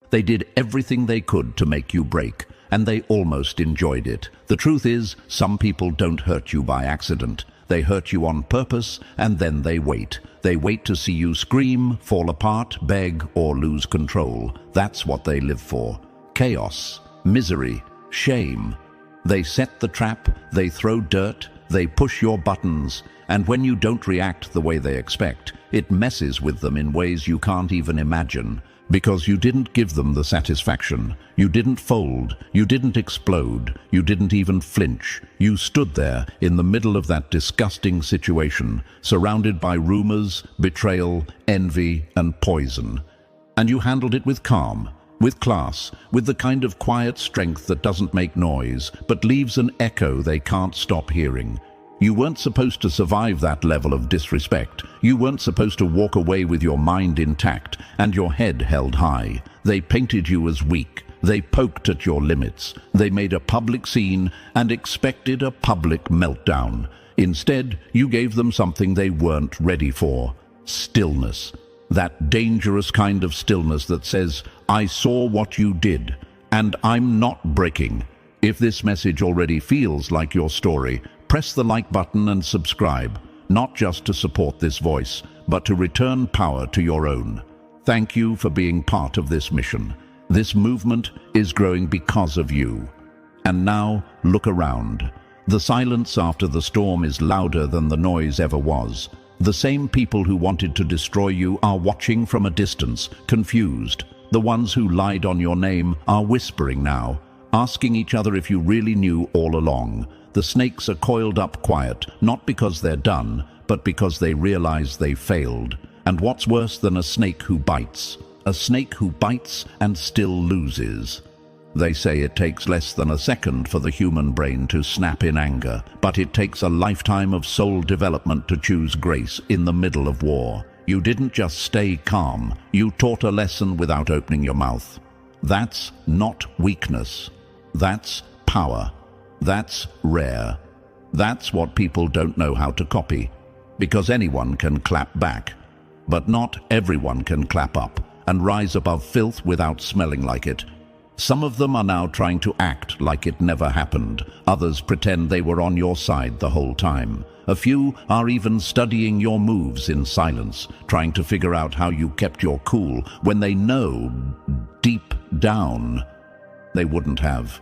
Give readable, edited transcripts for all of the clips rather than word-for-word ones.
They did everything they could to make you break, and they almost enjoyed it. The truth is, some people don't hurt you by accident. They hurt you on purpose, and then they wait. They wait to see you scream, fall apart, beg, or lose control. That's what they live for. Chaos, misery, shame. They set the trap, they throw dirt, they push your buttons, and when you don't react the way they expect, it messes with them in ways you can't even imagine. Because you didn't give them the satisfaction. You didn't fold. You didn't explode. You didn't even flinch. You stood there in the middle of that disgusting situation, surrounded by rumors, betrayal, envy, and poison. And you handled it with calm, with class, with the kind of quiet strength that doesn't make noise, but leaves an echo they can't stop hearing. You weren't supposed to survive that level of disrespect. You weren't supposed to walk away with your mind intact and your head held high. They painted you as weak. They poked at your limits. They made a public scene and expected a public meltdown. Instead, you gave them something they weren't ready for: stillness. That dangerous kind of stillness that says, "I saw what you did, and I'm not breaking." If this message already feels like your story, press the like button and subscribe, not just to support this voice, but to return power to your own. Thank you for being part of this mission. This movement is growing because of you. And now, look around. The silence after the storm is louder than the noise ever was. The same people who wanted to destroy you are watching from a distance, confused. The ones who lied on your name are whispering now, asking each other if you really knew all along. The snakes are coiled up quiet, not because they're done, but because they realize they failed. And what's worse than a snake who bites? A snake who bites and still loses. They say it takes less than a second for the human brain to snap in anger, but it takes a lifetime of soul development to choose grace in the middle of war. You didn't just stay calm, you taught a lesson without opening your mouth. That's not weakness. That's power. That's rare. That's what people don't know how to copy. Because anyone can clap back. But not everyone can clap up and rise above filth without smelling like it. Some of them are now trying to act like it never happened. Others pretend they were on your side the whole time. A few are even studying your moves in silence, trying to figure out how you kept your cool when they know, deep down, they wouldn't have.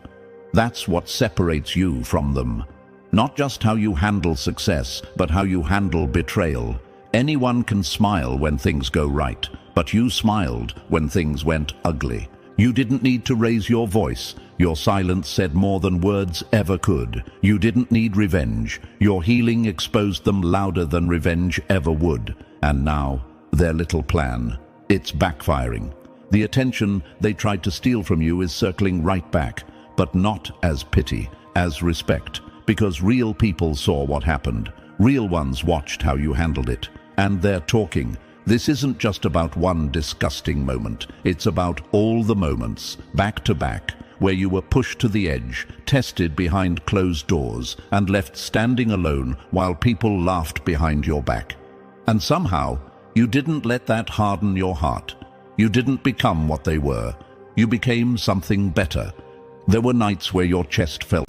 That's what separates you from them. Not just how you handle success, but how you handle betrayal. Anyone can smile when things go right, but you smiled when things went ugly. You didn't need to raise your voice. Your silence said more than words ever could. You didn't need revenge. Your healing exposed them louder than revenge ever would. And now, their little plan. It's backfiring. The attention they tried to steal from you is circling right back. But not as pity, as respect, because real people saw what happened. Real ones watched how you handled it. And they're talking. This isn't just about one disgusting moment. It's about all the moments, back to back, where you were pushed to the edge, tested behind closed doors, and left standing alone while people laughed behind your back. And somehow, you didn't let that harden your heart. You didn't become what they were. You became something better. There were nights where your chest felt